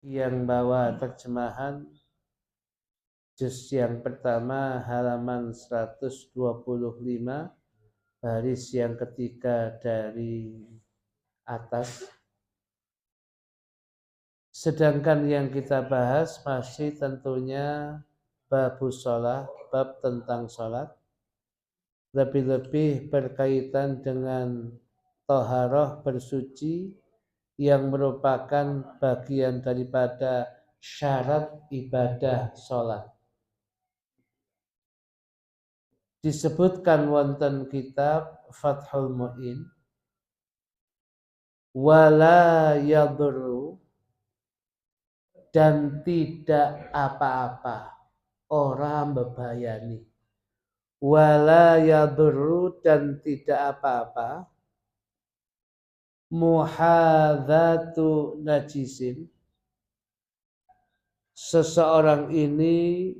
yang bawa terjemahan juz yang pertama halaman 125 baris yang ketiga dari atas. Sedangkan yang kita bahas masih tentunya babus sholat, bab tentang sholat. Lebih-lebih berkaitan dengan toharoh bersuci yang merupakan bagian daripada syarat ibadah sholat. Disebutkan wonten kitab Fathul Mu'in wala yadurru dan tidak apa-apa orang bebayani, wala yadurru dan tidak apa-apa muhadzatu najisin, seseorang ini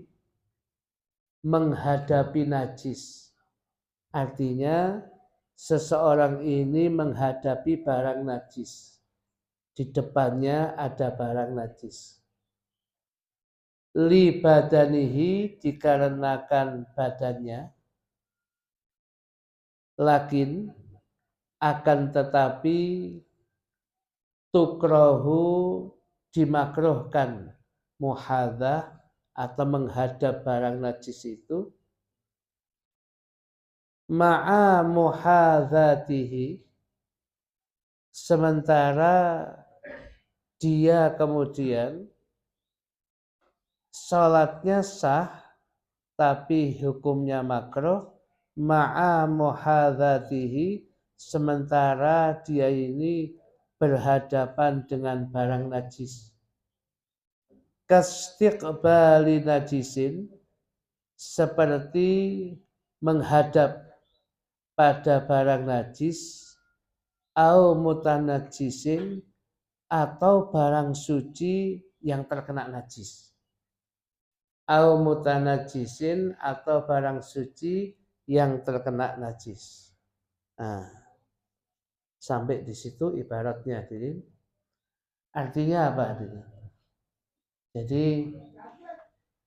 menghadapi najis. Artinya seseorang ini menghadapi barang najis. Di depannya ada barang najis. Li badanihi dikarenakan badannya. Lakin akan tetapi tukrohu dimakruhkan muhaddah atau menghadap barang najis itu ma'a muhadzatihi, sementara dia kemudian salatnya sah tapi hukumnya makruh, ma'a muhadzatihi, sementara dia ini berhadapan dengan barang najis. Kastiqbali najisin, seperti menghadap pada barang najis, au mutanajisin, atau barang suci yang terkena najis. Au mutanajisin, atau barang suci yang terkena najis. Nah, sampai di situ ibaratnya, jadi artinya apa? Jadi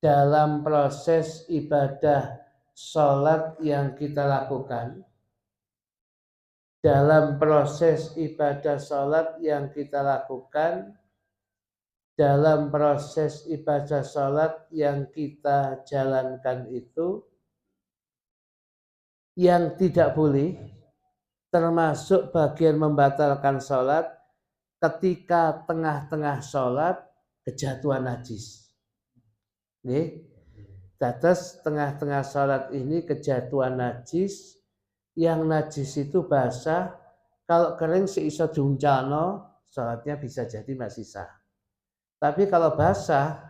dalam proses ibadah sholat yang kita lakukan, dalam proses ibadah sholat yang kita lakukan, dalam proses ibadah sholat yang kita jalankan itu, yang tidak boleh, termasuk bagian membatalkan sholat, ketika tengah-tengah sholat kejatuhan najis. Nih, dados tengah-tengah sholat ini kejatuhan najis, yang najis itu basah, kalau kering seiso diuncalno, sholatnya bisa jadi masih sah. Tapi kalau basah,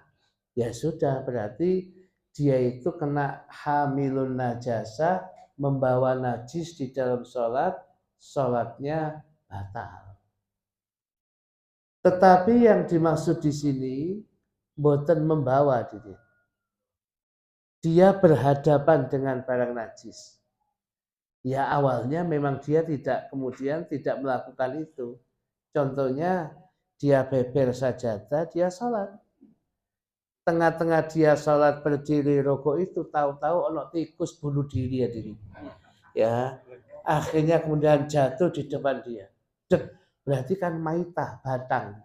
ya sudah, berarti dia itu kena hamilun najasah, membawa najis di dalam sholat, sholatnya batal. Tetapi yang dimaksud di sini boten membawa diri. Dia berhadapan dengan barang najis. Ya awalnya memang dia kemudian tidak melakukan itu. Contohnya dia beber sajadah, dia sholat. Tengah-tengah dia sholat berdiri rokok itu, tahu-tahu ono tikus bunuh diri ya diri. Ya, akhirnya kemudian jatuh di depan dia. Berarti kan maitah, batang.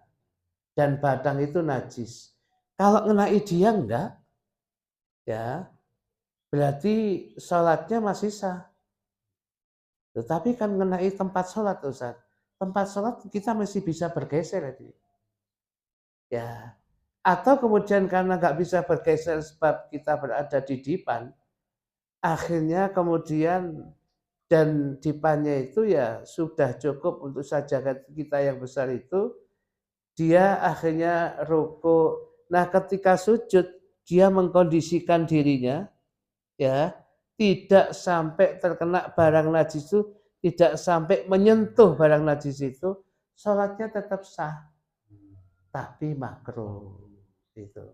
Dan batang itu najis. Kalau ngenai dia enggak, ya berarti sholatnya masih sah. Tetapi kan mengenai tempat sholat, Ustaz. Tempat sholat kita masih bisa bergeser. Ya. Atau kemudian karena nggak bisa bergeser sebab kita berada di dipan, akhirnya kemudian dan dipannya itu ya sudah cukup untuk sajadah kita yang besar itu, dia akhirnya rukuk. Nah ketika sujud, dia mengkondisikan dirinya, ya, tidak sampai terkena barang najis itu, tidak sampai menyentuh barang najis itu, sholatnya tetap sah, tapi makruh. Itu.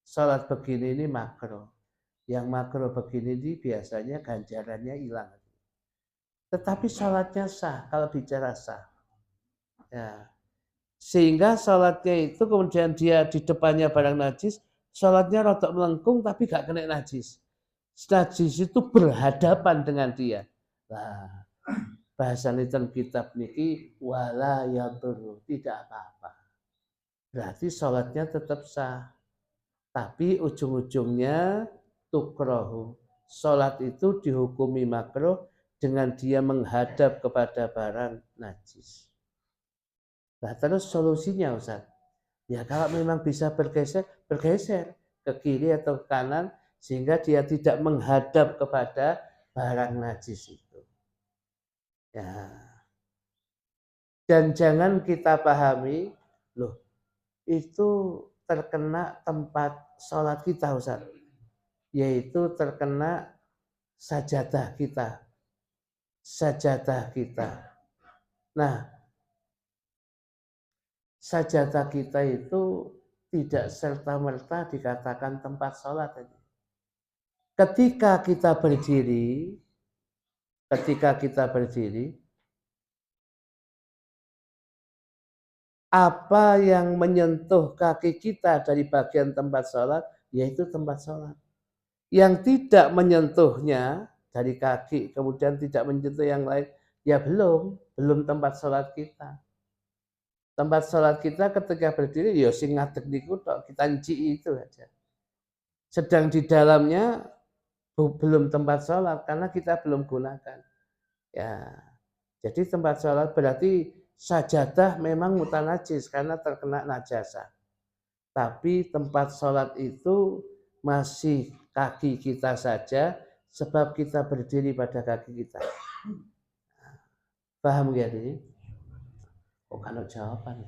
Sholat begini ini makruh. Yang makruh begini ini biasanya ganjarannya hilang. Tetapi sholatnya sah, kalau bicara sah. Ya. Sehingga sholatnya itu kemudian dia di depannya barang najis, sholatnya rotok melengkung tapi gak kena najis. Najis itu berhadapan dengan dia. Nah, bahasa dalam kitab niki wala yadurru, tidak apa-apa. Berarti sholatnya tetap sah. Tapi ujung-ujungnya tukrohu. Sholat itu dihukumi makruh dengan dia menghadap kepada barang najis. Nah terus solusinya Ustaz, ya kalau memang bisa bergeser ke kiri atau ke kanan sehingga dia tidak menghadap kepada barang najis itu. Ya. Dan jangan kita pahami, loh itu terkena tempat sholat kita Ustaz, yaitu terkena sajadah kita. Sajadah kita. Nah, sajadah kita itu tidak serta-merta dikatakan tempat sholat. Ketika kita berdiri, apa yang menyentuh kaki kita dari bagian tempat sholat, yaitu tempat sholat. Yang tidak menyentuhnya dari kaki, kemudian tidak menyentuh yang lain, ya belum tempat sholat kita. Tempat sholat kita ketika berdiri, ya sing ngadeg niku tok, kita nci itu aja. Sedang di dalamnya belum tempat sholat karena kita belum gunakan. Ya, jadi tempat sholat berarti sajadah memang mutanajis karena terkena najasa. Tapi tempat sholat itu masih kaki kita saja sebab kita berdiri pada kaki kita. Paham ya ini? Oh kalau jawaban.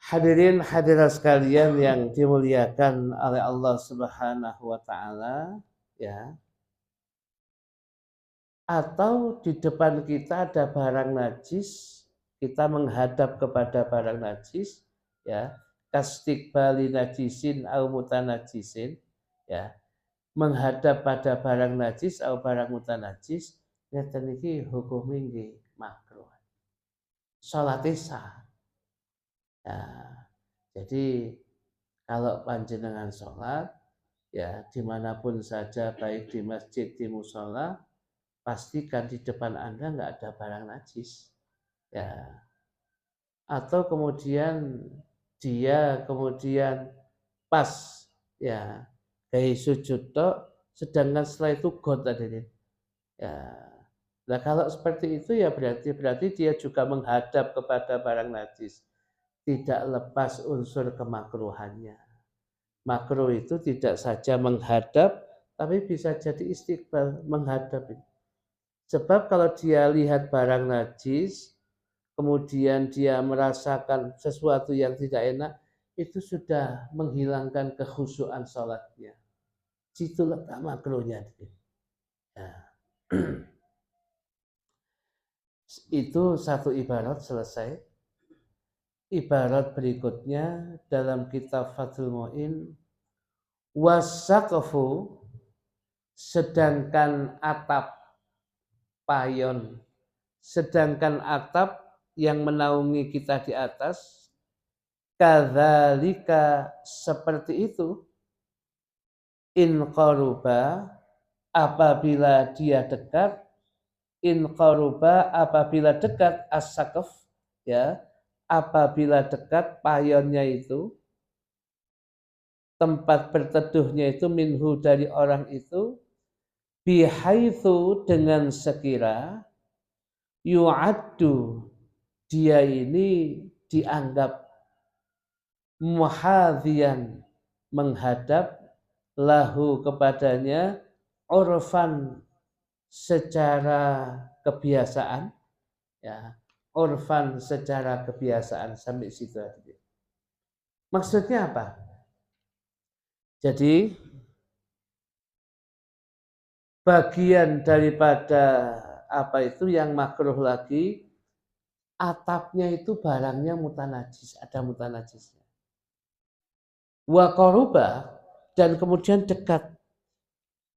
Hadirin hadirat sekalian yang dimuliakan oleh Allah Subhanahu wa taala, ya. Atau di depan kita ada barang najis, kita menghadap kepada barang najis, ya. Kastiqbali najisin au mutanajisin, ya. Menghadap pada barang najis atau barang mutanajis, ngeten iki hukum nggih makruh. Salat sah. Ya, jadi kalau panjenengan sholat, ya dimanapun saja, baik di masjid, di musola, pastikan di depan Anda nggak ada barang najis. Ya. Atau kemudian dia pas ya kayak sujud tok, sedangkan setelah itu God tadi. Ya. Nah kalau seperti itu ya berarti dia juga menghadap kepada barang najis. Tidak lepas unsur kemakruhannya. Makruh itu tidak saja menghadap, tapi bisa jadi istiqbal, menghadap. Sebab kalau dia lihat barang najis, kemudian dia merasakan sesuatu yang tidak enak, itu sudah menghilangkan kekhusyuan sholatnya. Situ letak makruhnya. Ya. Itu satu ibarat selesai. Ibarat berikutnya dalam kitab Fathul Mu'in, wasaqfu, sedangkan atap payon, sedangkan atap yang menaungi kita di atas, kadzalika seperti itu, in qaruba, apabila dia dekat, in qaruba, apabila dekat as-saqf, ya, apabila dekat payonnya itu, tempat berteduhnya itu, minhu dari orang itu, bihaitsu dengan sekira, yu'addu, dia ini dianggap muhadhiyan, menghadap, lahu kepadanya, urfan, secara kebiasaan, ya, urfan secara kebiasaan, sampai situ aja. Maksudnya apa? Jadi bagian daripada apa itu yang makruh lagi, atapnya itu barangnya mutanajis, ada mutanajisnya. Wa qaruba, dan kemudian dekat.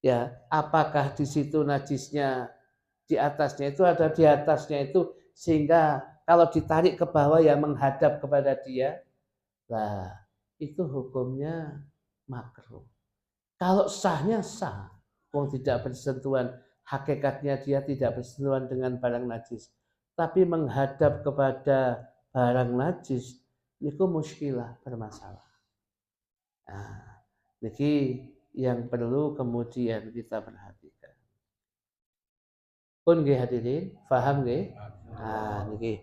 Ya, apakah di situ najisnya di atasnya itu ada di atasnya itu sehingga kalau ditarik ke bawah ya menghadap kepada dia, lah itu hukumnya makruh. Kalau sahnya sah, wong tidak bersentuhan, hakikatnya dia tidak bersentuhan dengan barang najis. Tapi menghadap kepada barang najis, itu muskilah, bermasalah. Nah, ini yang perlu kemudian kita perhatikan. Pun nggih hadirin, paham nggih? Nah, niki.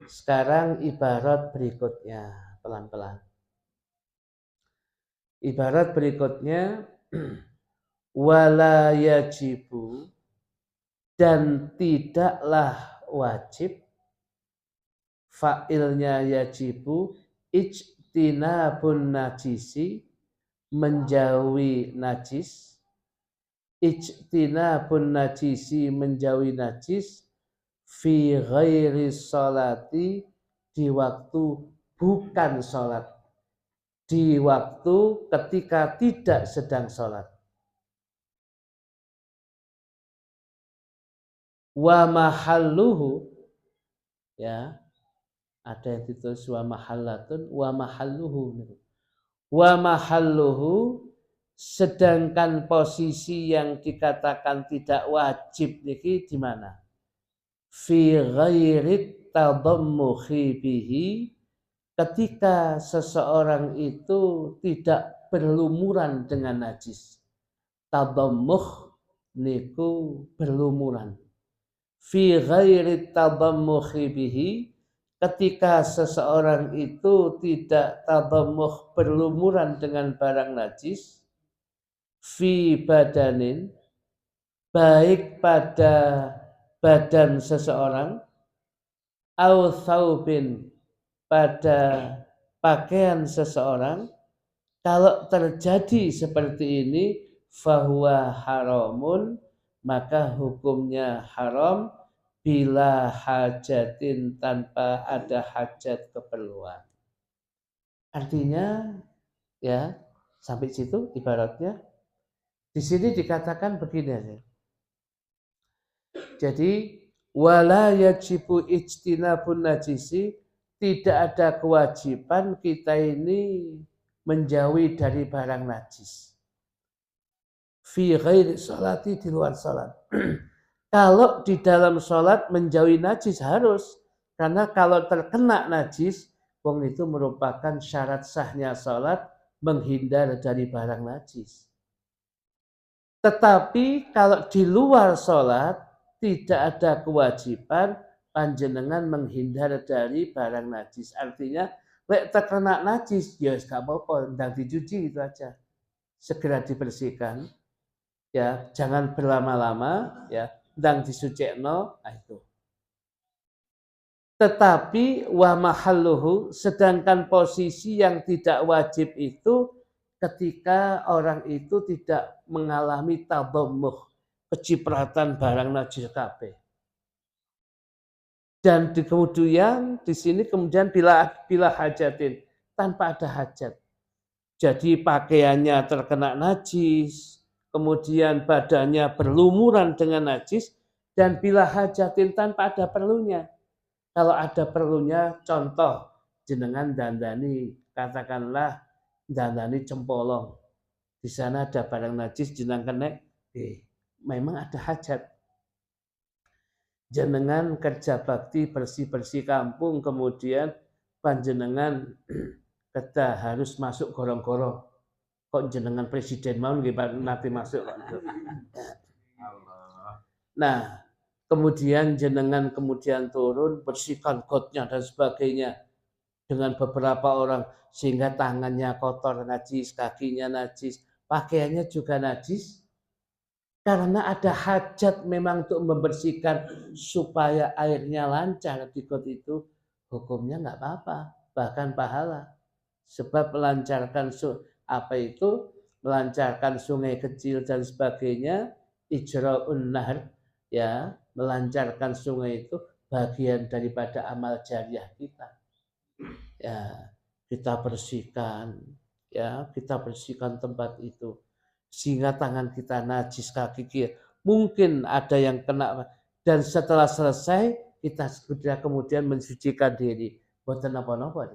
Sekarang ibarat berikutnya, pelan-pelan. Ibarat berikutnya, wala yajibu, dan tidaklah wajib, fa'ilnya yajibu, ijtinabun najisi, menjauhi najis, ijtinabun najisi, menjauhi najis, fi ghairi sholati, di waktu bukan sholat, di waktu ketika tidak sedang sholat. Wa mahalluhu, ya, ada yang ditulis wa mahallatun, wa mahalluhu. Wa mahalluhu, sedangkan posisi yang dikatakan tidak wajib niki di mana? Fi ghairit tadammuhi bihi, ketika seseorang itu tidak berlumuran dengan najis. Tadammuh niku berlumuran. Fi ghairi tadammuhi bihi, ketika seseorang itu tidak tadammuh, berlumuran dengan barang najis, fi badanin, baik pada badan seseorang, au thawbin, pada pakaian seseorang, kalau terjadi seperti ini, fahuwa haramun, maka hukumnya haram, bila hajatin, tanpa ada hajat keperluan. Artinya, ya, sampai situ ibaratnya. Di sini dikatakan begini aja. Jadi, wala yajibu ijtinabun najisi, tidak ada kewajiban kita ini menjauhi dari barang najis. Fi ghairi sholati, di luar sholat. Kalau di dalam sholat menjauhi najis harus, karena kalau terkena najis, wong itu merupakan syarat sahnya sholat, menghindar dari barang najis. Tetapi kalau di luar sholat tidak ada kewajiban panjenengan menghindar dari barang najis. Artinya, lek terkena najis, ya gak apa-apa, ndang dicuci itu aja. Segera dibersihkan, ya, jangan berlama-lama, ya, ndang disucikno, itu. Tetapi wa mahalluhu, sedangkan posisi yang tidak wajib itu ketika orang itu tidak mengalami tadammuh, kecipratan barang najis kabeh. Dan kemudian di sini kemudian bila hajatin, tanpa ada hajat. Jadi pakaiannya terkena najis, kemudian badannya berlumuran dengan najis, dan bila hajatin, tanpa ada perlunya. Kalau ada perlunya, contoh jenengan dandani, katakanlah dandani cempolong, di sana ada barang najis jenengan kena, memang ada hajat. Jenengan kerja bakti, bersih-bersih kampung, kemudian panjenengan kita harus masuk gorong-gorong. Kok jenengan presiden mau nanti masuk. Nah, kemudian jenengan kemudian turun, bersihkan gotnya dan sebagainya dengan beberapa orang, sehingga tangannya kotor najis, kakinya najis, pakaiannya juga najis. Karena ada hajat memang untuk membersihkan supaya airnya lancar di got itu, hukumnya nggak apa-apa, bahkan pahala. Sebab melancarkan melancarkan sungai kecil dan sebagainya, ijra'un nahr, ya, melancarkan sungai itu bagian daripada amal jariah kita. Ya, kita bersihkan, ya, kita bersihkan tempat itu. Sehingga tangan kita najis, kaki kita mungkin ada yang kena, dan setelah selesai kita sudah kemudian mensucikan diri. Boten napa-napa.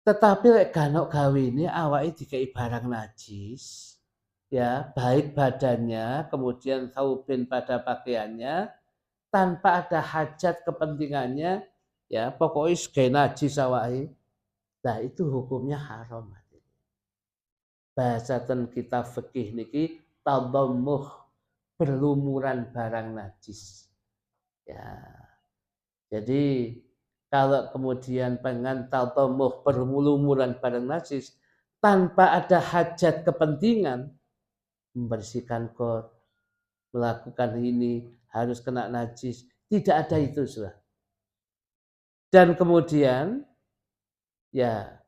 Tetapi lek ganok gawe ini awake dikai barang najis, ya, baik badannya, kemudian thawbin pada pakaiannya, tanpa ada hajat kepentingannya, ya, pokoknya segai najis awake. Nah, itu hukumnya haram. Bahasaken kitab fikih niki tadammuh, berlumuran barang najis. Ya. Jadi kalau kemudian pengen tadammuh berlumuran barang najis tanpa ada hajat kepentingan, membersihkan kot, melakukan ini harus kena najis, tidak ada itu sudah. Dan kemudian ya,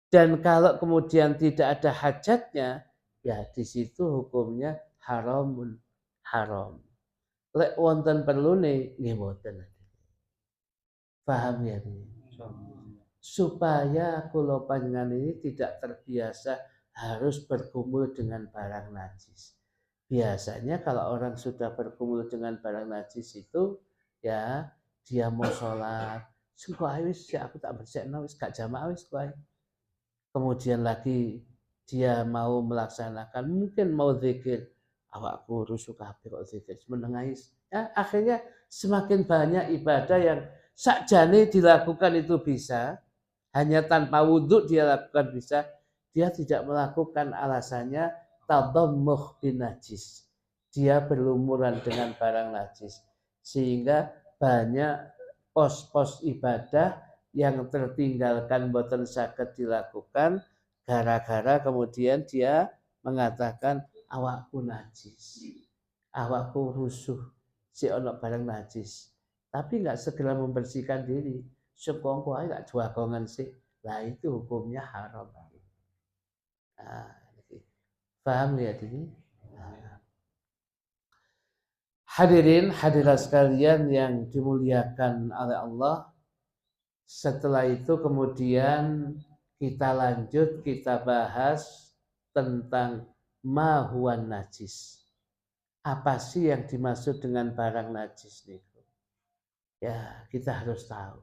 dan kalau kemudian tidak ada hajatnya, ya di situ hukumnya haramun, haram. Lek wonten perlune nggih mboten. Paham ya? Supaya kula panjenengan ini tidak terbiasa harus bergumul dengan barang najis. Biasanya kalau orang sudah bergumul dengan barang najis itu, ya, dia mau sholat, kok wis aku tak bersihno wis gak jamaah wis kok. Kemudian lagi dia mau melaksanakan, mungkin mau zikir, awakku rusuh kabeh kok zikir menengais. Ya, akhirnya semakin banyak ibadah yang sakjane dilakukan itu bisa, hanya tanpa wudhu dia lakukan bisa, dia tidak melakukan alasannya tadammuh bin najis. Dia berlumuran dengan barang najis. Sehingga banyak pos-pos ibadah yang tertinggalkan boten saged dilakukan gara-gara kemudian dia mengatakan awakku najis, awakku rusuh, si ono barang najis, tapi nggak segera membersihkan diri, sekongko aja nggak juagongan sih, lah itu hukumnya haram. Nah, paham lihat ini? Nah. Hadirin hadirat sekalian yang dimuliakan oleh Allah. Setelah itu kemudian kita lanjut, kita bahas tentang ma huwan najis. Apa sih yang dimaksud dengan barang najis itu? Ya, kita harus tahu.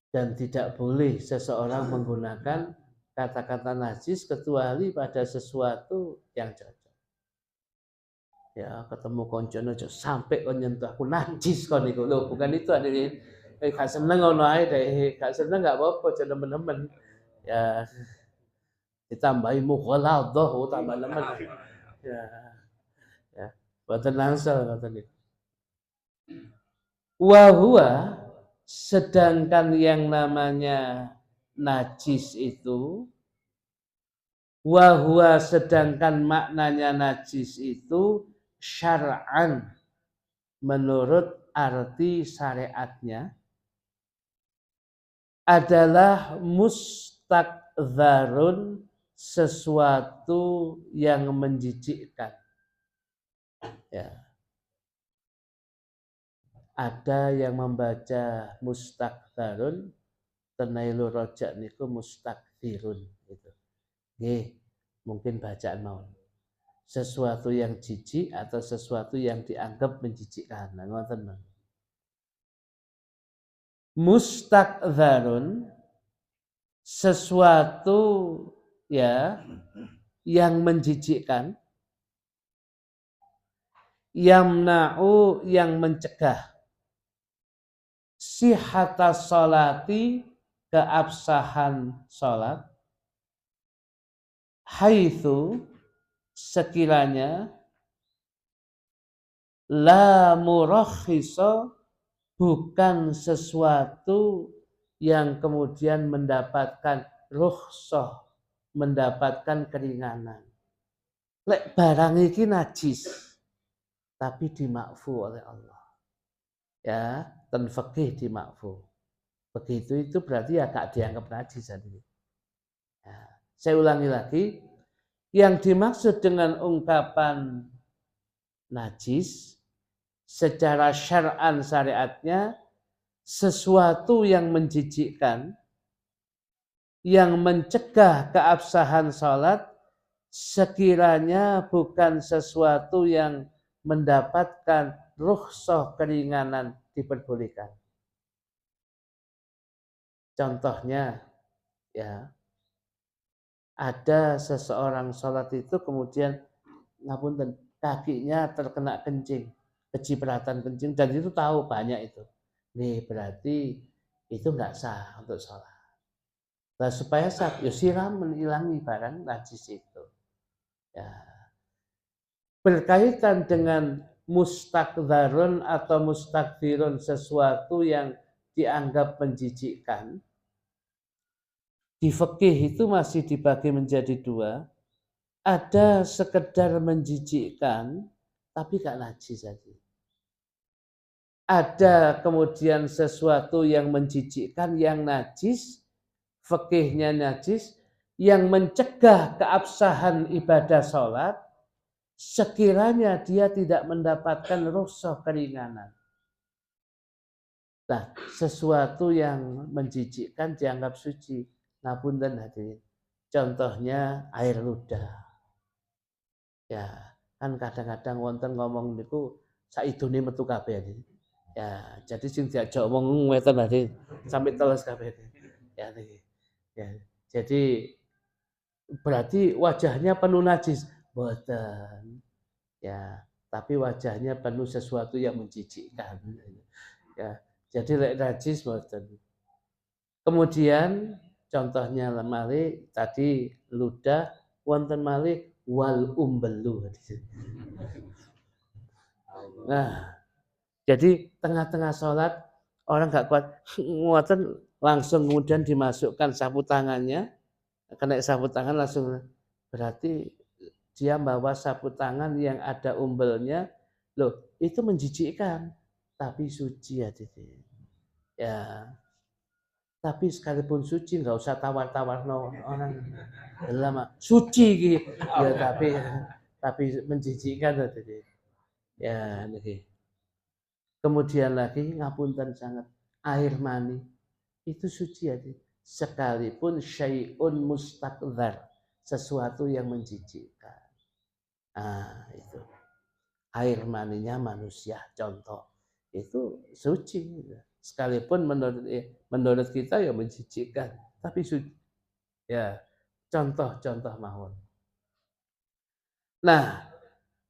Dan tidak boleh seseorang menggunakan kata-kata najis kecuali pada sesuatu yang cocok. Ya, ketemu koncono sampai kon nyentuh aku najis kon niku. Loh, bukan itu hadirin. Gak seneng ngono ae deh, gak seneng gak apa-apa, jangan nemen-nemen. Ya, ditambahi mughaladhah, tambah nemen. Ya. Ya, boten langsung ngoten niku. Wa huwa, sedangkan yang namanya najis itu, wa huwa, sedangkan maknanya najis itu syar'an, menurut arti syariatnya adalah mustakdzarun, sesuatu yang menjijikkan. Ya. Ada yang membaca mustakdzarun, tenailu rojak niku mustakdzirun gitu. Nggih, mungkin bacaan mau. Sesuatu yang jijik atau sesuatu yang dianggap menjijikkan. Nah, ngoten. Mustakdzarun, sesuatu ya yang menjijikkan, yamna'u, yang mencegah, sihhatas sholati, keabsahan sholat, haitsu, sekiranya, la murakhisa, bukan sesuatu yang kemudian mendapatkan rukhsah, mendapatkan keringanan. Lek barang iki najis, tapi dimakfu oleh Allah. Ya, dan fikih dimakfu. Begitu itu berarti ya gak dianggap najis. Ya, saya ulangi lagi, yang dimaksud dengan ungkapan najis secara syar'an syariatnya sesuatu yang menjijikkan, yang mencegah keabsahan salat, sekiranya bukan sesuatu yang mendapatkan rukhsah keringanan diperbolehkan. Contohnya, ya, ada seseorang sholat itu kemudian ngapunten kakinya terkena kencing, kecipratan kencing dan itu tahu banyak itu. Nih berarti itu nggak sah untuk sholat. Nah supaya sah, ya siram menghilangi barang najis itu. Ya. Berkaitan dengan mustakdzarun atau mustakdirun, sesuatu yang dianggap menjijikkan, di fikih itu masih dibagi menjadi dua. Ada sekedar menjijikkan tapi gak najis saja. Ada kemudian sesuatu yang menjijikkan, yang najis, fikihnya najis, yang mencegah keabsahan ibadah sholat, sekiranya dia tidak mendapatkan rukhsah keringanan. Nah, sesuatu yang menjijikkan dianggap suci. Ngapunten hadirin. Contohnya air ludah. Ya, kan kadang-kadang wonten ngomong niku saidune metu kabeh. Ya, jadi sing diajak omong ngeten hadirin sampai teles kabeh. Ya, ya. Jadi berarti wajahnya penuh najis. Mboten. Ya, tapi wajahnya penuh sesuatu yang menjijikkan. Ya, jadi lek najis mboten. Kemudian contohnya malih tadi ludah, wonten malih wal umbelu. Nah, jadi tengah-tengah sholat orang nggak kuat ngoten langsung kemudian dimasukkan sapu tangannya, kena sapu tangan langsung berarti dia bawa sapu tangan yang ada umbelnya, loh itu menjijikkan tapi suci ya Dede. Ya, tapi sekalipun suci nggak usah tawar-tawar no orang lama suci gitu ya tapi menjijikkan ya Dede. Ya niki. Kemudian lagi ngapunten sangat air mani itu suci ya Dede. Sekalipun syai'un mustakdzar, sesuatu yang menjijikkan. Ah, itu. Air maninya manusia contoh itu suci sekalipun menurut kita ya menjijikkan tapi suci ya contoh-contoh mawon. Nah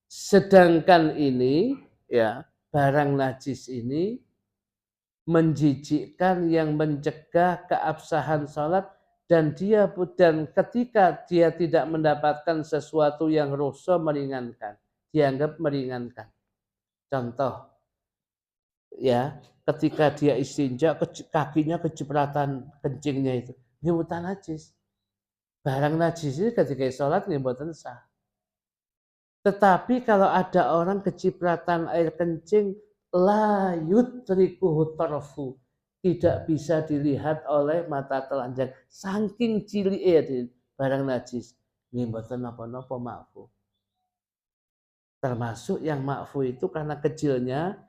sedangkan ini ya barang najis ini menjijikkan yang mencegah keabsahan sholat dan ketika dia tidak mendapatkan sesuatu yang rukhsah meringankan, dianggap meringankan. Contoh, ya, ketika dia istinja kakinya kecipratan kencingnya itu, mboten najis. Barang najis itu ketika sholat mboten sah. Tetapi kalau ada orang kecipratan air kencing la yutrikuhu tarfu, tidak bisa dilihat oleh mata telanjang saking cilike barang najis mboten napa-napa makfu. Termasuk yang makfu itu karena kecilnya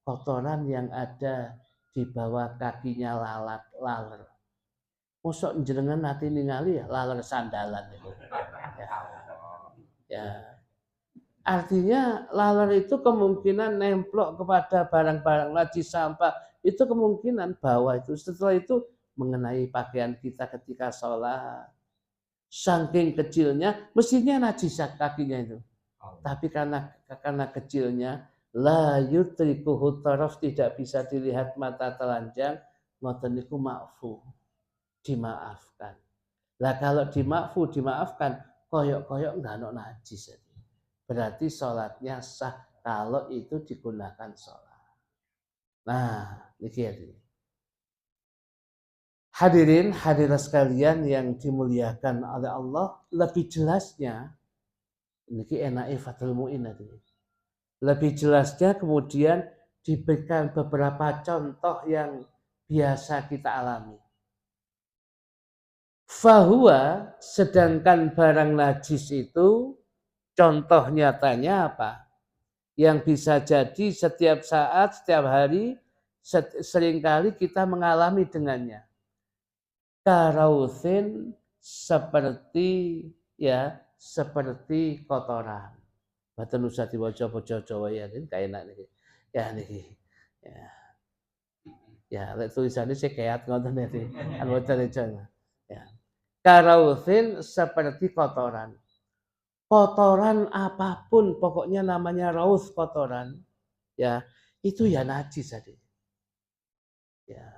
kotoran yang ada di bawah kakinya laler. Mosok jenengan nanti ningali ya laler sandalan itu. Ya. Artinya laler itu kemungkinan nemplok kepada barang-barang najis sampah itu kemungkinan bawah itu setelah itu mengenai pakaian kita ketika sholat. Saking kecilnya mestinya najis kakinya itu. Tapi karena kecilnya la yutrikuhu taraf tidak bisa dilihat mata telanjang ngoten niku makfu dimaafkan. Lah kalau dimaafkan koyok-koyok enggak ono najis. Berarti sholatnya sah kalau itu digunakan sholat. Nah, niki ya. Hadirin hadirat sekalian yang dimuliakan oleh Allah, lebih jelasnya niki enake Fathul Muin tadi. Lebih jelasnya kemudian diberikan beberapa contoh yang biasa kita alami. Fahuwa sedangkan barang najis itu contoh nyatanya apa? Yang bisa jadi setiap saat, setiap hari, seringkali kita mengalami dengannya. Karausin seperti seperti kotoran. Baten usah diwaca Jawa ya kan kayak enak nih. Ya niki. Ya. Ya, lek tulisannya sih kayak ngoten iki. Anggota ya. Karauthin seperti kotoran. Kotoran apapun, pokoknya namanya raus kotoran, ya itu ya najis tadi. Ya,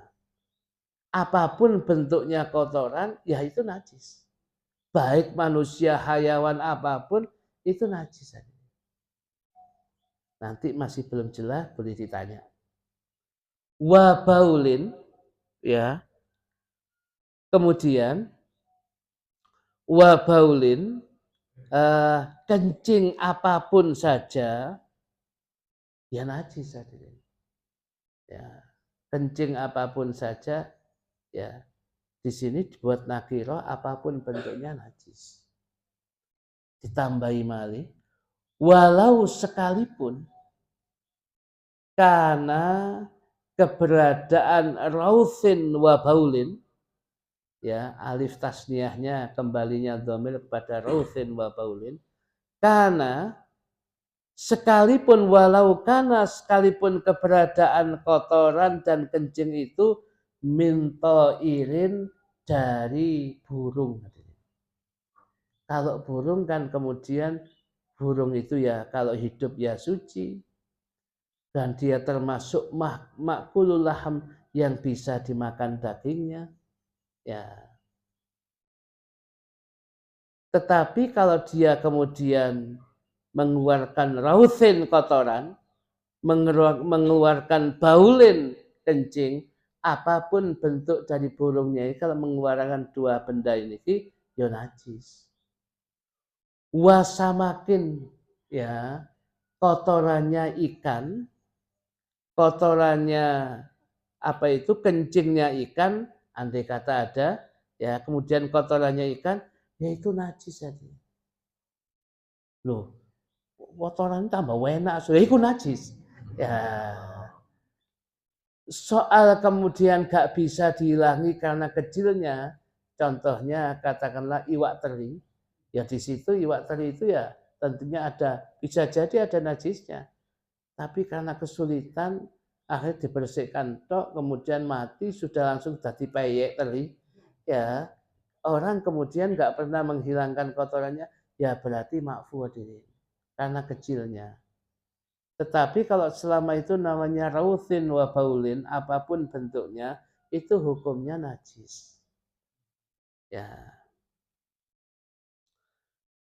apapun bentuknya kotoran, ya itu najis. Baik manusia, hayawan apapun, itu najis tadi. Nanti masih belum jelas, boleh ditanya. Wabaulin, ya. Kemudian wabaulin, kencing apapun saja, ya najis tadi. Ya, kencing apapun saja, ya di sini dibuat nakiro apapun bentuknya najis. Ditambahi malih, walau sekalipun karena keberadaan rausin wa baulin, ya alif tasniahnya kembalinya dhamir kepada rausin wa baulin, karena sekalipun walau karena sekalipun keberadaan kotoran dan kencing itu minto irin dari burung. Kalau burung kan kemudian burung itu ya kalau hidup ya suci dan dia termasuk makulul laham yang bisa dimakan dagingnya. Ya. Tetapi kalau dia kemudian mengeluarkan rausin kotoran, mengeluarkan baulin kencing, apapun bentuk dari burungnya ini kalau mengeluarkan dua benda ini ya najis. Wasamakin, ya kotorannya ikan, kotorannya apa itu kencingnya ikan, andai kata ada, ya kemudian kotorannya ikan, ya itu najis tadi. Loh, kotoran tambah enak, sudah itu najis. Ya, soal kemudian gak bisa dihilangi karena kecilnya, contohnya katakanlah iwak teri, ya di situ iwak teri itu ya tentunya ada, bisa jadi ada najisnya. Tapi karena kesulitan akhirnya dibersihkan tok, kemudian mati sudah langsung jadi peyek teri. Ya, orang kemudian nggak pernah menghilangkan kotorannya, ya berarti makfu diri karena kecilnya. Tetapi kalau selama itu namanya rauthin wa baulin, apapun bentuknya, itu hukumnya najis. Ya.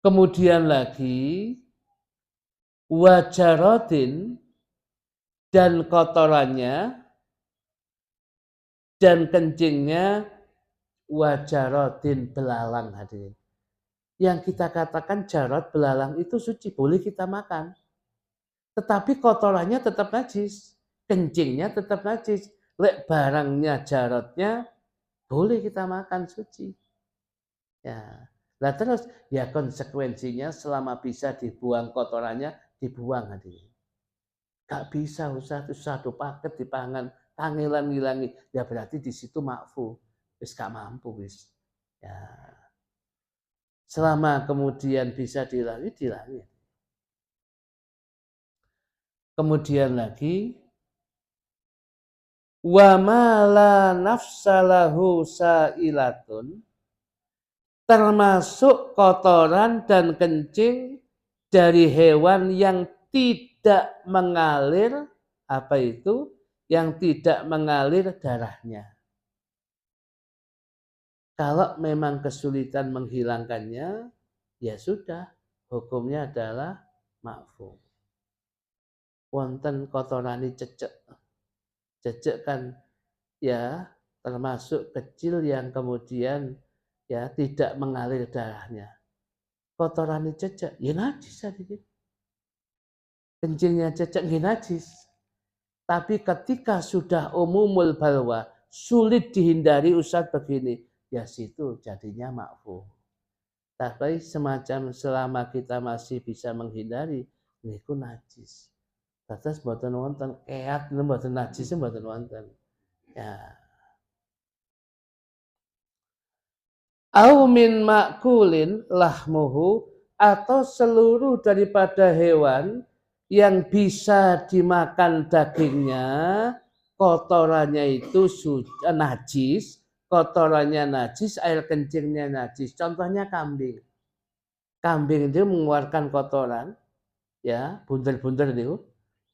Kemudian lagi wajarotin dan kotorannya dan kencingnya wajarotin belalang hadirin. Yang kita katakan jarot belalang itu suci, boleh kita makan. Tetapi kotorannya tetap najis, kencingnya tetap najis. Lek barangnya jarotnya boleh kita makan suci. Ya. Nah terus ya konsekuensinya selama bisa dibuang kotorannya dibuang hadirin. Gak bisa usah satu paket dipangan kangelan ngilangi, ya berarti di situ makfu, wis gak mampu wis. Ya. Selama kemudian bisa dihilangi, dihilangi. Kemudian lagi wa mala nafsalahu sailatun, termasuk kotoran dan kencing dari hewan yang tidak mengalir, apa itu? Yang tidak mengalir darahnya. Kalau memang kesulitan menghilangkannya, ya sudah, hukumnya adalah makfu. Wonten kotorani cecek. Cecek kan ya termasuk kecil yang kemudian ya tidak mengalir darahnya. Kotorani cecek, ya najis tadi. Kencingnya cecek ya najis. Tapi ketika sudah umumul balwa, sulit dihindari Ustadz begini, ya situ jadinya makfu. Tapi semacam selama kita masih bisa menghindari, niku najis. Batas mboten wonten keat mboten najis mboten wonten. Ya. Au min makulin lahmuhu, atau seluruh daripada hewan yang bisa dimakan dagingnya, kotorannya itu najis, kotorannya najis, air kencingnya najis. Contohnya kambing. Kambing itu mengeluarkan kotoran, ya, bunder-bunder itu,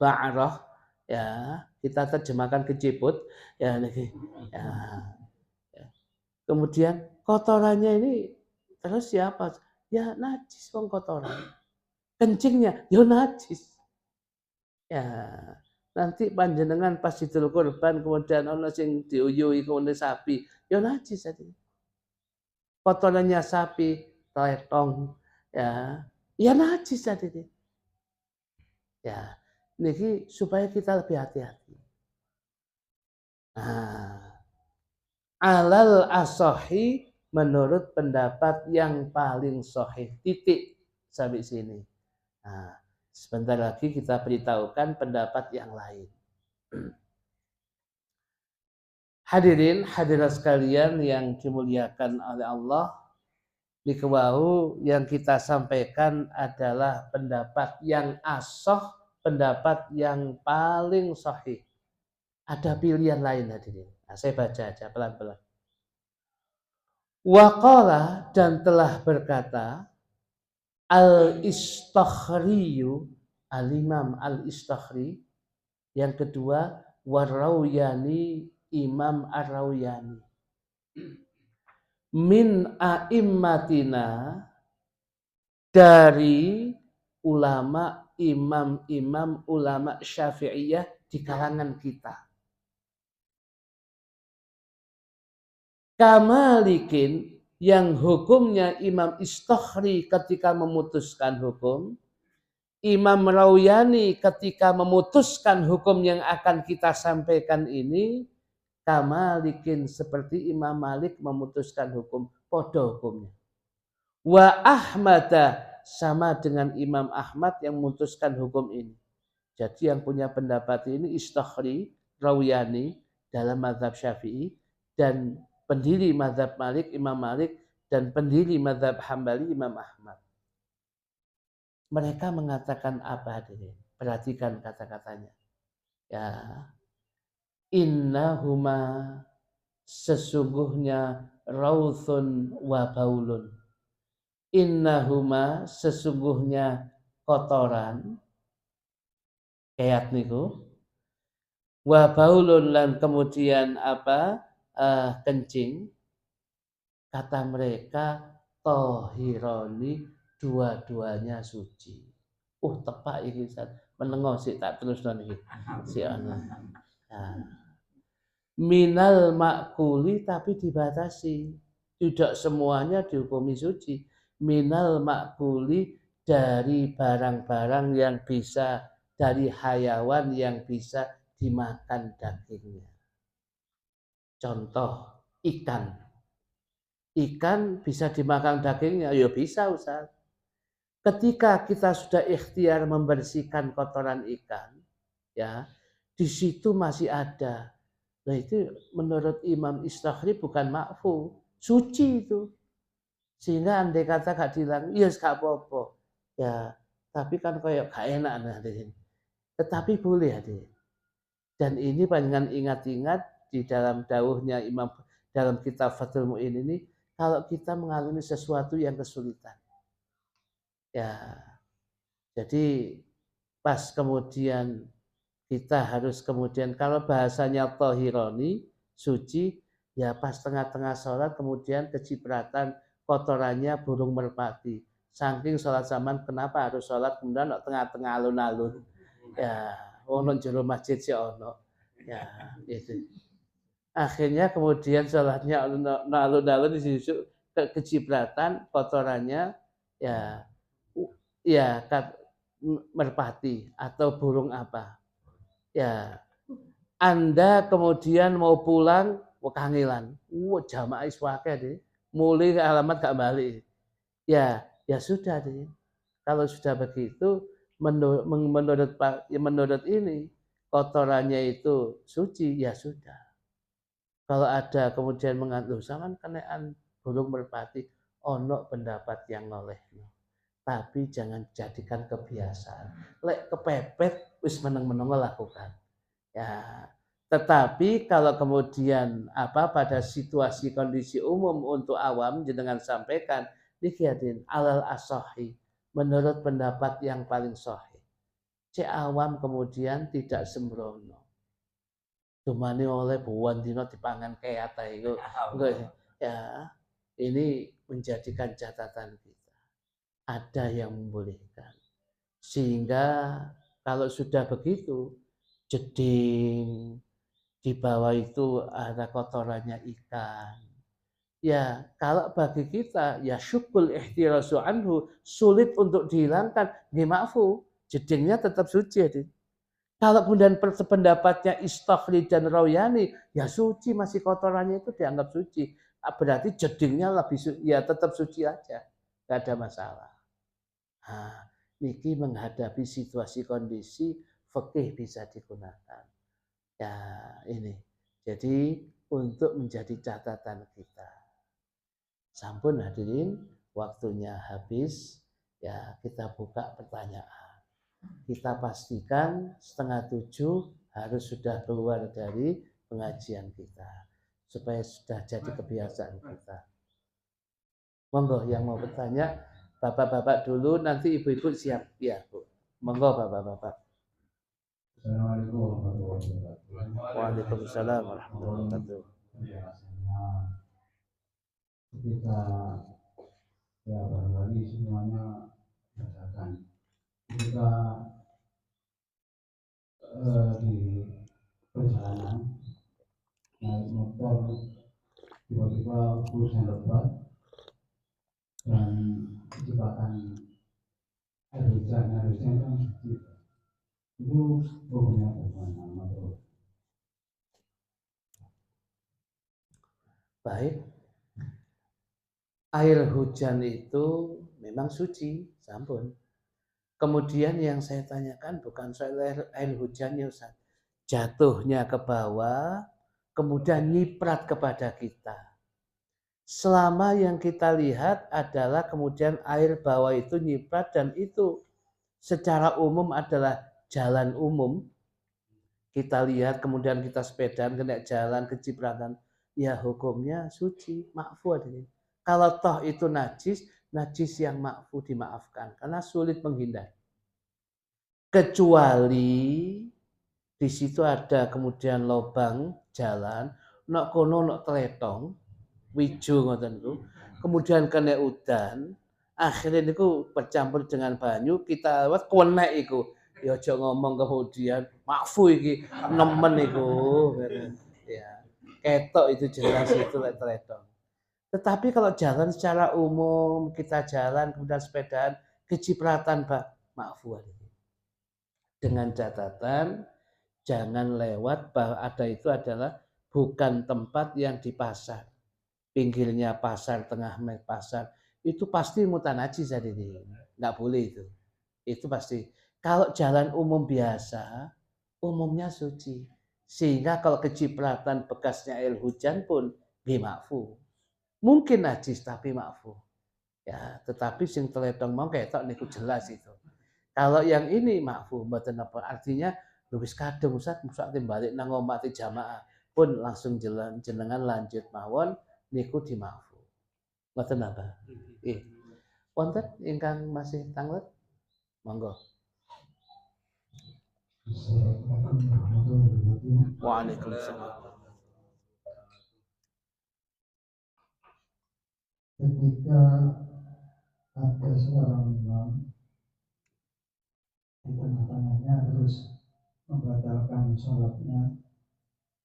ba'roh, ya, kita terjemahkan keciput, ya, ya, ya. Kemudian kotorannya ini terus siapa? Ya najis wong kotoran. Kencingnya ya najis. Ya, nanti panjenengan pas Idul Kurban kemudian ana sing diuyuhi kemudian sapi, ya najis tadi. Kotorannya sapi, teletong, ya najis tadi. Ya, niki supaya kita lebih hati-hati. Nah, alal asohi menurut pendapat yang paling sahih. Titik sampai sini. Nah, sebentar lagi kita beritahukan pendapat yang lain. Hadirin hadirat sekalian yang dimuliakan oleh Allah, diketahui yang kita sampaikan adalah pendapat yang ashah, pendapat yang paling sahih. Ada pilihan lain hadirin. Nah, saya baca aja pelan-pelan. Waqala dan telah berkata Al-Istakhriyu, Al-Imam Al-Istakhri, yang kedua Warawiyani, Imam Ar-Rawiyani, min a'immatina, dari ulama imam-imam ulama Syafi'iyah di kalangan kita. Kamalikin, yang hukumnya Imam Istakhri ketika memutuskan hukum, Imam Rawiyani ketika memutuskan hukum yang akan kita sampaikan ini, kamalikin seperti Imam Malik memutuskan hukum, podo hukumnya. Wa Ahmada, sama dengan Imam Ahmad yang memutuskan hukum ini. Jadi yang punya pendapat ini Istakhri, Rawiyani dalam mazhab Syafi'i, dan pendiri mazhab Malik, Imam Malik, dan pendiri mazhab Hambali, Imam Ahmad. Mereka mengatakan apa hadirin? Perhatikan kata-katanya. Ya, innahuma, sesungguhnya rauthun wa baulun. Innahuma, sesungguhnya kotoran, kayak niku. Wa baulun, dan kemudian apa? Kencing. Kata mereka tohironi, dua-duanya suci. Tepak iki menengok sih tak terus niki. Si ana. Nah, minal makuli, tapi dibatasi. Tidak semuanya dihukumi suci. Minal makuli, dari barang-barang yang bisa, dari hayawan yang bisa dimakan dagingnya. Contoh ikan. Ikan bisa dimakan dagingnya, ya bisa Ustaz. Ketika kita sudah ikhtiar membersihkan kotoran ikan, ya, di situ masih ada. Nah itu menurut Imam Istakhri bukan makfu, suci itu. Sehingga andai kata gak dihilang, ya gak apa-apa. Ya, tapi kan kayak gak enak hadirin. Tetapi boleh hadirin. Dan ini panjenengan ingat-ingat di dalam dawuhnya Imam dalam kitab Fathul Mu'in ini, kalau kita mengalami sesuatu yang kesulitan, ya, jadi pas kemudian kita harus kemudian, kalau bahasanya tohironi, suci, ya pas tengah-tengah sholat kemudian kecipratan kotorannya burung merpati. Saking sholat zaman, kenapa harus sholat kemudian tengah-tengah alun-alun? Ya, ono jero masjid sih ono. Ya, itu. Akhirnya kemudian sholatnya alun-alun disusul kecipratan kotorannya, ya merpati atau burung apa. Ya, Anda kemudian mau pulang, kangilan. Jamaah iswake deh. Mulai ke alamat gak balik. Ya sudah deh. Kalau sudah begitu, menurut ini kotorannya itu suci, ya sudah. Kalau ada kemudian mengandung sama kenaan burung merpati, ono pendapat yang noleh. tapi jangan jadikan kebiasaan. Lek kepepet wis meneng-meneng lakukan. Ya, tetapi kalau kemudian pada situasi kondisi umum untuk awam jenengan sampaikan dikirain alal asohi menurut pendapat yang paling sahih. Cek awam kemudian tidak sembrono. Dumane oleh buwan dino dipangan kayata itu. Ya, ini menjadikan catatan kita. Ada yang membolehkan. Sehingga kalau sudah begitu, jeding, di bawah itu ada kotorannya ikan. Ya, kalau bagi kita, ya syukul ihtirasu anhu, sulit untuk dihilangkan, nggih maafu, jedingnya tetap suci. Kalau kemudian pendapatnya istakhri dan rawyani, ya suci, masih kotorannya itu dianggap suci. Berarti jedingnya lebih ya tetap suci aja, nggak ada masalah. Nah, niki menghadapi situasi kondisi fikih bisa digunakan. Ya, ini. Jadi untuk menjadi catatan kita. Sampun hadirin, waktunya habis. Ya, kita buka pertanyaan. Kita pastikan 6:30 harus sudah keluar dari pengajian kita. Supaya sudah jadi kebiasaan kita. Monggo yang mau bertanya, bapak-bapak dulu, nanti ibu-ibu siap. Ya, Bu. Monggo bapak-bapak. Assalamualaikum warahmatullahi wabarakatuh. Waalaikumsalam warahmatullahi wabarakatuh. Ketika ya barangkali semuanya merasakan ketika di perjalanan naik motor tiba-tiba kurusnya lebat dan kecepatan air hujan kan itu hukumnya bagaimana? Baik, air hujan itu memang suci, sampun. Kemudian yang saya tanyakan bukan soal air hujannya, Ustaz. Jatuhnya ke bawah, kemudian nyiprat kepada kita. Selama yang kita lihat adalah kemudian air bawah itu nyiprat dan itu secara umum adalah jalan umum. Kita lihat kemudian kita sepedaan kena jalan kecipratan, ya hukumnya suci, makfu hadirin. Kalau toh itu najis, najis yang makfu dimaafkan karena sulit menghindar. Kecuali di situ ada kemudian lubang jalan, nok kono nok teletong, wijo ngoten niku. Kemudian kena udan, akhirnya niku bercampur dengan banyu, kita lewat kewenek iku. Ya aja ngomong kemudian makfu iki nemen iku. Ya. Ketok itu jelas itu teletong. Tetapi kalau jalan secara umum, kita jalan kemudian sepedaan, kecipratan Pak, makfu dengan catatan jangan lewat bahwa ada itu adalah bukan tempat yang di pasar. Pinggirnya pasar, tengah pasar. Itu pasti mutanajis jadi nggak boleh itu. Itu pasti. Kalau jalan umum biasa, umumnya suci. Sehingga kalau kecipratan bekasnya air hujan pun dimakfu. Mungkin najis tapi makfu. Ya, tetapi sing teletong mau ketok niku jelas itu. Kalau yang ini makfu mboten apa artinya wis kadung Ustaz sak balik nang omah jamaah pun langsung jenengan lanjut mawon niku dimakfu. Mboten apa? Wonten ingkang masih tanglet? Monggo. Waalaikumsalam. Ketika ada seorang imam di tengah-tengahnya terus membatalkan sholatnya,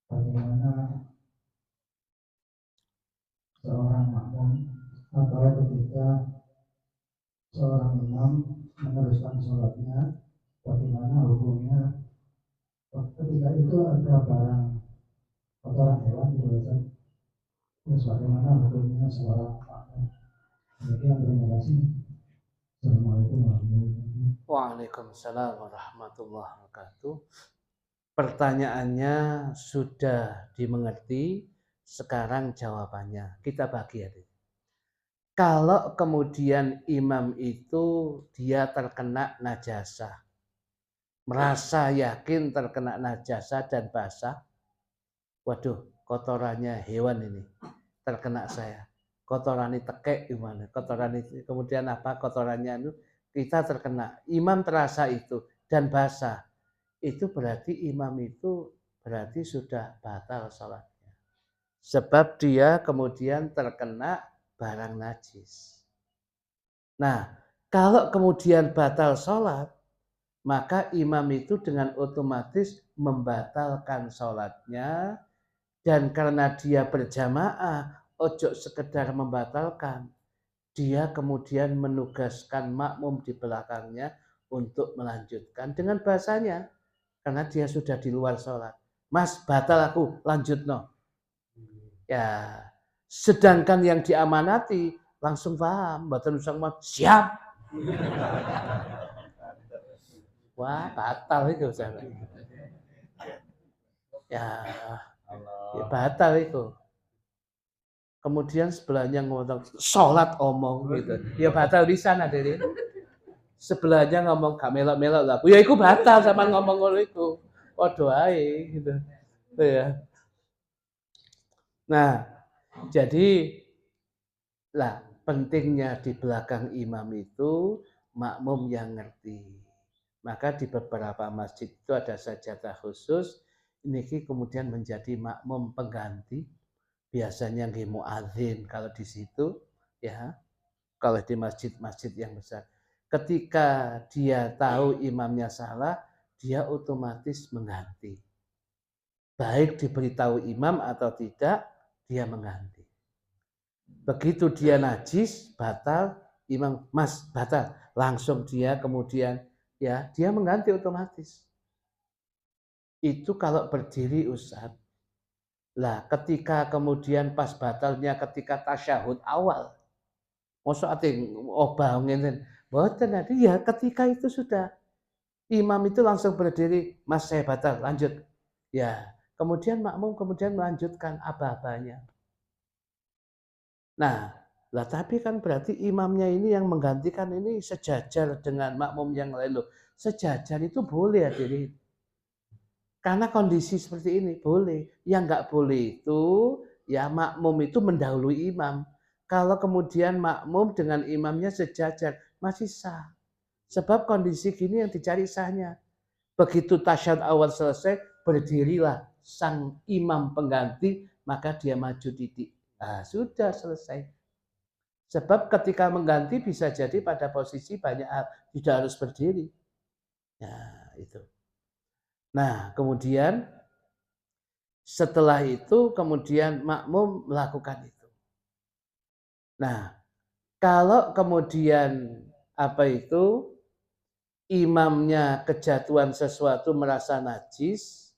bagaimana seorang makmum atau ketika seorang imam meneruskan sholatnya, bagaimana hukumnya ketika itu ada barang kotoran hewan di bawah, terus bagaimana hukumnya seorang makmum? Demikian, terima kasih. Assalamualaikum warahmatullahi wabarakatuh. Waalaikumsalam warahmatullahi wabarakatuh. Pertanyaannya sudah dimengerti, sekarang jawabannya kita bagi ya. Kalau kemudian imam itu dia terkena najasah, merasa yakin terkena najasah dan basah, waduh kotorannya hewan ini terkena saya, kotoran ini tekek gimana, kotoran itu kemudian apa kotorannya itu kita terkena, imam terasa itu dan basah, itu berarti imam itu berarti sudah batal sholatnya, sebab dia kemudian terkena barang najis. Nah, kalau kemudian batal sholat, maka imam itu dengan otomatis membatalkan sholatnya, dan karena dia berjamaah, ojo sekedar membatalkan, dia kemudian menugaskan makmum di belakangnya untuk melanjutkan dengan bahasanya, karena dia sudah di luar sholat. Mas, batal aku, lanjut no. Ya, sedangkan yang diamanati langsung paham, batal usang siap. Wah, batal itu sana. Ya, batal itu. Kemudian sebelahnya ngomong sholat omong gitu. Ya batal di sana deh. Sebelahnya ngomong gak melok-melok lah. Ya itu batal sama ngomong ngono itu. Podo ae gitu. Ya. Nah, jadi lah pentingnya di belakang imam itu makmum yang ngerti. Maka di beberapa masjid itu ada sajadah khusus. Ini kemudian menjadi makmum pengganti. Biasanya nggih muadzin kalau di situ ya. Kalau di masjid-masjid yang besar. Ketika dia tahu imamnya salah, dia otomatis mengganti. Baik diberitahu imam atau tidak, dia mengganti. Begitu dia najis, batal, imam, mas, batal. Langsung dia kemudian, ya dia mengganti otomatis. Itu kalau berdiri Ustaz. Lah ketika kemudian pas batalnya ketika tasyahud awal, mosok ate obah ngene. Mboten tadi ya ketika itu sudah imam itu langsung berdiri, Mas saya batal, lanjut. Ya, kemudian makmum kemudian melanjutkan aba-abanya. Nah, lah tapi kan berarti imamnya ini yang menggantikan ini sejajar dengan makmum yang lain loh. Sejajar itu boleh hadirin. Karena kondisi seperti ini boleh. Yang nggak boleh itu ya makmum itu mendahului imam. Kalau kemudian makmum dengan imamnya sejajar masih sah. Sebab kondisi gini yang dicari sahnya. Begitu tasyahud awal selesai, berdirilah sang imam pengganti, maka dia maju titik. Nah, sudah selesai. Sebab ketika mengganti bisa jadi pada posisi banyak hal, tidak harus berdiri. Nah, itu. Nah, kemudian setelah itu kemudian makmum melakukan itu. Nah, kalau kemudian apa itu imamnya kejatuhan sesuatu merasa najis,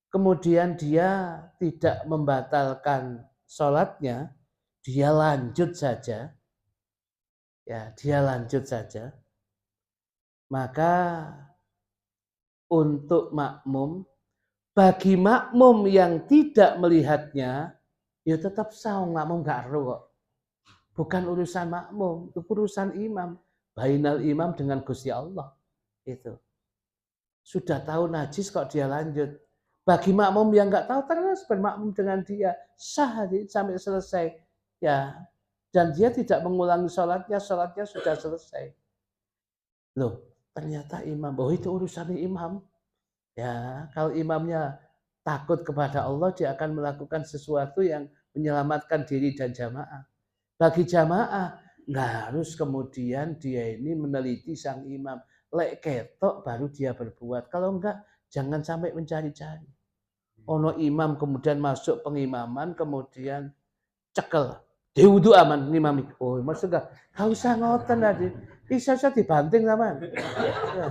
kemudian dia tidak membatalkan sholatnya, dia lanjut saja, ya dia lanjut saja, maka untuk makmum, bagi makmum yang tidak melihatnya, ya tetap sah makmum gak ero kok. Bukan urusan makmum, itu urusan imam. Bainal imam dengan Gusti Allah. Itu. Sudah tahu najis kok dia lanjut. Bagi makmum yang nggak tahu terus bermakmum dengan dia sah sampai selesai. Ya, dan dia tidak mengulangi sholatnya sudah selesai. Loh, ternyata imam, oh itu urusan imam. Ya, kalau imamnya takut kepada Allah, dia akan melakukan sesuatu yang menyelamatkan diri dan jamaah. Bagi jamaah, nggak harus kemudian dia ini meneliti sang imam. Lek ketok baru dia berbuat. Kalau enggak, jangan sampai mencari-cari. Ono imam kemudian masuk pengimaman, kemudian cekel. Dia wudu aman ngimami. Oh, maksudnya nggak usah ngoten tadi. Bisa saja dibanting sama. Ya.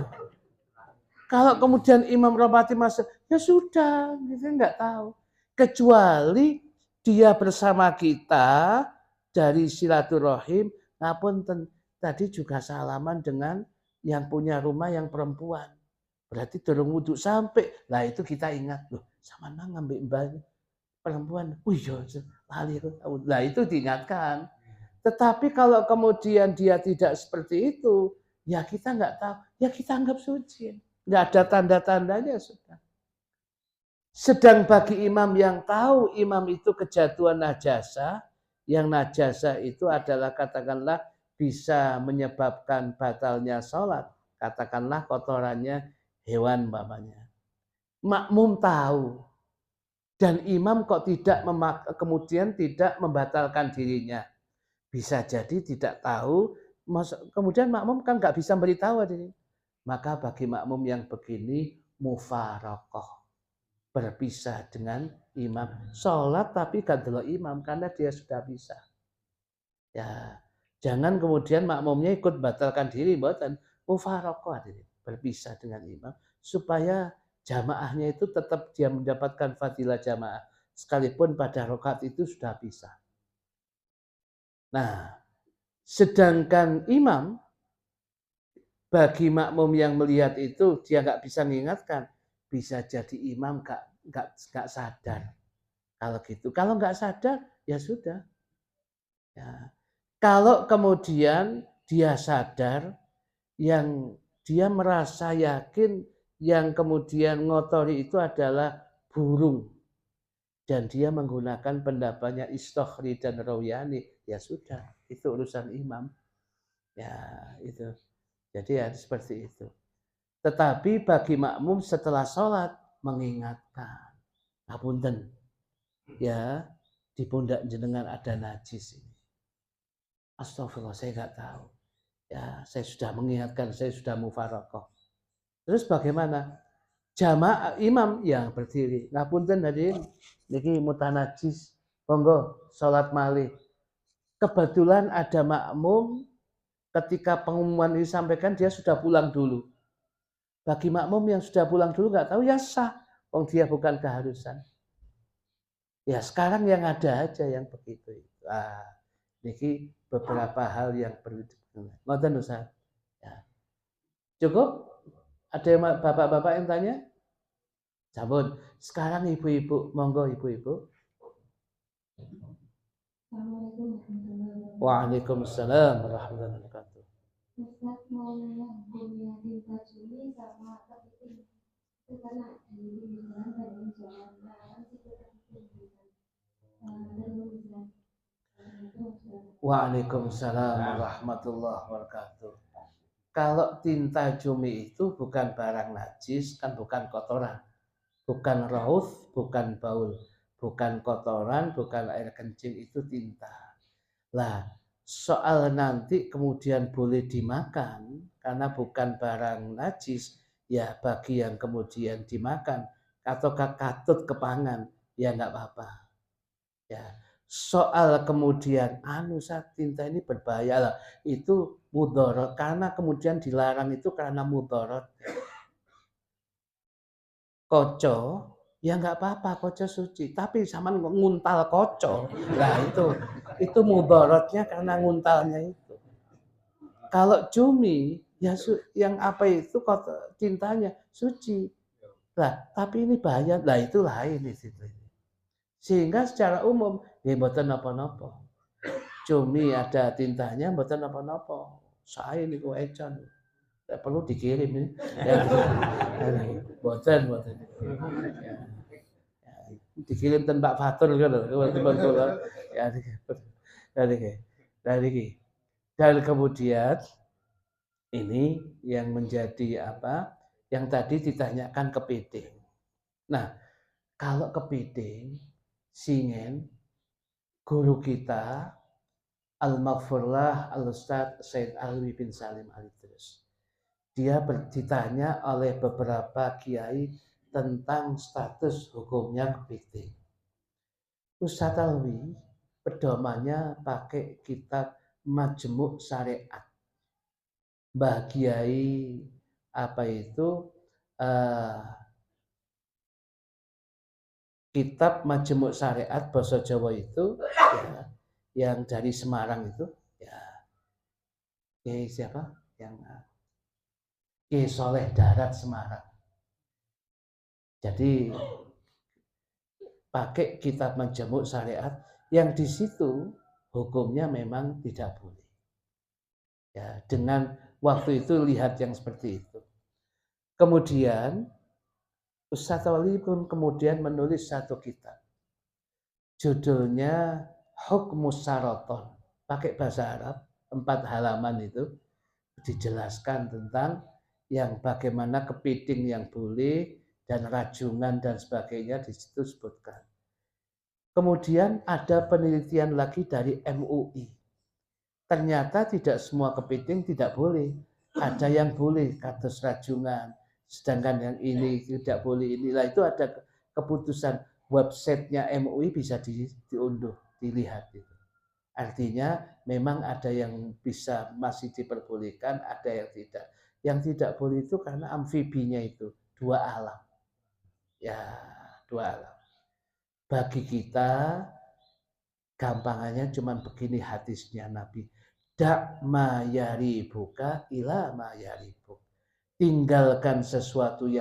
Kalau kemudian imam rapati masuk, ya sudah, kita nggak tahu. Kecuali dia bersama kita dari silaturahim, napun tadi juga salaman dengan yang punya rumah yang perempuan. Berarti dorong wudhu sampai. Lah itu kita ingat loh, sama nang ngambil mbaknya perempuan. Wih, lali. Lah itu diingatkan. Tetapi kalau kemudian dia tidak seperti itu, ya kita nggak tahu, ya kita anggap suci. Nggak ada tanda-tandanya sudah. Sedang bagi imam yang tahu imam itu kejatuhan najasa, yang najasa itu adalah katakanlah bisa menyebabkan batalnya sholat, katakanlah kotorannya hewan umpamanya. Makmum tahu, dan imam kok tidak kemudian tidak membatalkan dirinya. Bisa jadi tidak tahu, kemudian makmum kan nggak bisa beritahu ini. Maka bagi makmum yang begini mufarokoh, berpisah dengan imam. Sholat tapi gak delok imam karena dia sudah bisa. Ya, jangan kemudian makmumnya ikut batalkan diri, mboten. Mufarokoh, berpisah dengan imam supaya jamaahnya itu tetap dia mendapatkan fadilah jamaah sekalipun pada rakaat itu sudah bisa. Nah, sedangkan imam bagi makmum yang melihat itu dia nggak bisa mengingatkan, bisa jadi imam nggak sadar. Kalau gitu, kalau nggak sadar ya sudah. Ya. Kalau kemudian dia sadar, yang dia merasa yakin yang kemudian ngotori itu adalah burung, dan dia menggunakan pendapatnya Istokhri dan Rawyani, ya sudah, itu urusan imam. Ya, itu. Jadi ya seperti itu. Tetapi bagi makmum setelah sholat mengingatkan, ngapunten, ya di pundak jenengan ada najis ini. Astagfirullah, saya nggak tahu. Ya, saya sudah mengingatkan, saya sudah mufarokoh. Terus bagaimana? Jamaah imam yang berdiri, ngapunten hadirin, niki mutanajis, monggo sholat malih. Kebetulan ada makmum ketika pengumuman ini disampaikan dia sudah pulang dulu. Bagi makmum yang sudah pulang dulu nggak tahu ya sah, wong dia bukan keharusan. Ya sekarang yang ada aja yang begitu. Niki beberapa hal yang perlu diperhatikan. Ngoten Ustaz. Ya. Cukup? Ada yang bapak-bapak yang tanya? Sampun. Sekarang ibu-ibu, monggo ibu-ibu. Waalaikumsalam warahmatullahi wabarakatuh. Ustaz mau nanya hukumnya tinta cumi sama kepiting itu karena di Islam dan jangan melarang itu kepiting Waalaikumsalam warahmatullahi wabarakatuh. Kalau tinta cumi itu bukan barang najis, kan bukan kotoran, bukan rauf, bukan baul, bukan kotoran, bukan air kencing, itu tinta. Lah, soal nanti kemudian boleh dimakan karena bukan barang najis, ya bagi yang kemudian dimakan atau katut kepangan, ya nggak apa-apa. Ya, soal kemudian tinta ini berbahaya lah, itu mudorot, karena kemudian dilarang itu karena mudorot. Koco ya nggak apa-apa, koco suci, tapi sama nguntal koco, nah itu mudorotnya karena nguntalnya itu. Kalau cumi ya yang apa itu tintanya suci lah, tapi ini bahaya, lah itu lain di situ. Sehingga secara umum ya mboten napa-napa. Cumi ada tintanya mboten napa-napa. Saya niku econ. Tidak perlu dikirim ini. Ya, mboten. Ya. Dikirim ten Pak Fatur kan ya. Dan kemudian ini yang menjadi apa? Yang tadi ditanyakan kepiting. Nah, kalau kepiting singen guru kita Al-Maghfurlah Al-Ustadz Said Alwi bin Salim Al-Idrus. Dia ditanya oleh beberapa kiai tentang status hukumnya kepiting. Ustadz Alwi pedomannya pakai kitab Majmu' Syariat. Mbah Kiai apa itu kitab Majmu' Syariat bahasa Jawa itu ya, yang dari Semarang itu ya Kiai siapa? Yang Kiai Soleh Darat Semarang. Jadi pakai kitab Majmu' Syariat yang di situ hukumnya memang tidak boleh. Ya, dengan waktu itu lihat yang seperti itu. Kemudian Ustadz Wali pun kemudian menulis satu kitab. Judulnya Hukmus Saraton. Pakai bahasa Arab, 4 halaman itu dijelaskan tentang yang bagaimana kepiting yang boleh dan rajungan dan sebagainya di situ disebutkan. Kemudian ada penelitian lagi dari MUI. Ternyata tidak semua kepiting tidak boleh. Ada yang boleh, kados rajungan. Sedangkan yang ini tidak boleh. Inilah itu ada keputusan websitenya MUI bisa diunduh, dilihat itu. Artinya memang ada yang bisa masih diperbolehkan, ada yang tidak. Yang tidak boleh itu karena amfibinya itu 2 alam. Ya, 2 alam. Bagi kita gampangannya cuma begini hadisnya Nabi. Dak ma yaribuka ila ma yaribuk. Tinggalkan sesuatu yang